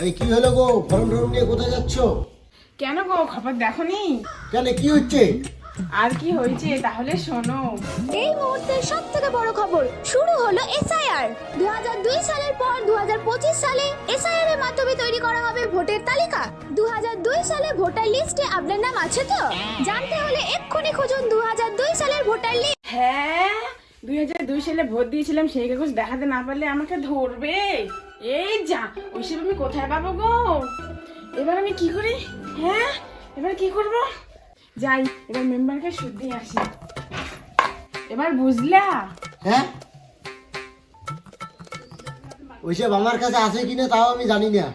এই কি হলো গো, ফর্ম টর্ম নিয়ে কোথায় যাচ্ছ? কেন গো, খবর দেখোনি? কেন, কি হচ্ছে? আর কি হয়েছে তাহলে শোনো। এই মুহূর্তের সবথেকে বড় খবর শুরু হলো এসআইআর। 2002 সালের পর 2025 সালে এসআইআর এর মাধ্যমে তৈরি করা হবে ভোটের তালিকা। 2002 সালে ভোটার লিস্টে আপনার নাম আছে তো? জানতে হলে এক্ষুনি খুঁজুন 2002 সালের ভোটার লিস্ট। হ্যাঁ, 2002 সালে ভোট দিয়েছিলাম, সেই কাগজ দেখাতে না পারলে আমাকে ধরবে। এই যা, ওইসব আমি কোথায় পাবো গো? এবার আমি কি করি? হ্যাঁ, এবার কি করব? যাই, এবার মেম্বারকে সুদ দিয়ে আসি। এবার বুঝলা? হ্যাঁ, ওইসব আমার কাছে আছে কিনা তাও আমি জানি না।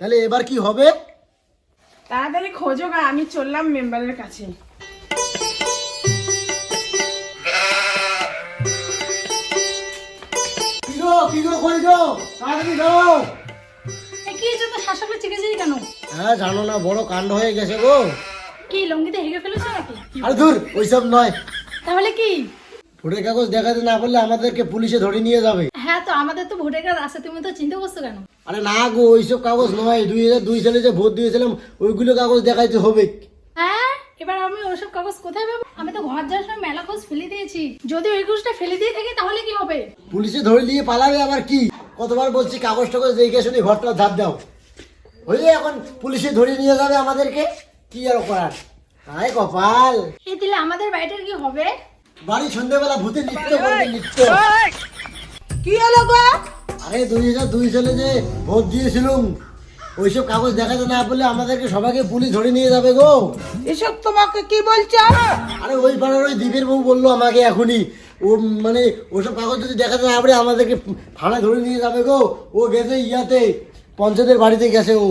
তাহলে এবার কি হবে? তাড়াতাড়ি খোঁজো গা, আমি চললাম মেম্বারের কাছে। কি গো, কই গো, তাড়াতাড়ি যাও। কি হয়েছে তো শাশুড়ি চিকেছিস কেন? হ্যাঁ, জানো না, বড় কাণ্ড হয়ে গেছে গো। কি লঙ্গিতে হেগে ফেলেছো নাকি? আরে ধুর, ওইসব নয়। তাহলে কি? ভোটের কাগজ দেখাতে না পারলে আমাদেরকে পুলিশে ধরে নিয়ে যাবে। হ্যাঁ, তো আমাদের তো ভোটের কার্ড আছে, তুমি তো চিন্তা করছো কেন? আরে না গো, ওইসব কাগজ নয়। 2002 সালে যে ভোট দিয়েছিলাম ওইগুলো কাগজ দেখাইতে হবে। হ্যাঁ, এবার আমি ওসব কাগজ কোথায় পাবো? আমি তো ঘর যাওয়ার সময় মেলা কাগজ ফেলে দিয়েছি। যদি ওই কাগজটা ফেলে দিয়ে থাকি তাহলে কি হবে? পুলিশে ধরে নিয়ে পালাবে আবার কি? কতবার বলছি কাগজ টাগজ দেখে শুনে ঘরটা ধার দাও। হয়ে এখন পুলিশে ধরে নিয়ে যাবে আমাদেরকে, কি আর করার। আয় কপাল, এই দিলে আমাদের বাড়িটার কি হবে? বাড়ি সন্ধ্যেবেলা ভূতে নৃত্য করবে, নৃত্য। কি হলো গো? আরে 2002 সালে যে ভোট দিয়েছিলাম ওইসব কাগজ দেখাতে না বললে আমাদেরকে সবাইকে পুলিশ ধরে নিয়ে যাবে গো। এসব তোমাকে কি বলছো? আরে ওই পাড়ার ওই দ্বীপের বউ বললো আমাকে এখনই, ও মানে ওসব কাগজ যদি দেখাতে না পারে আমাদেরকে থানায় ধরে নিয়ে যাবে গো। ও গেছে ইয়াতে, পঞ্চায়েতের বাড়িতে গেছে ও।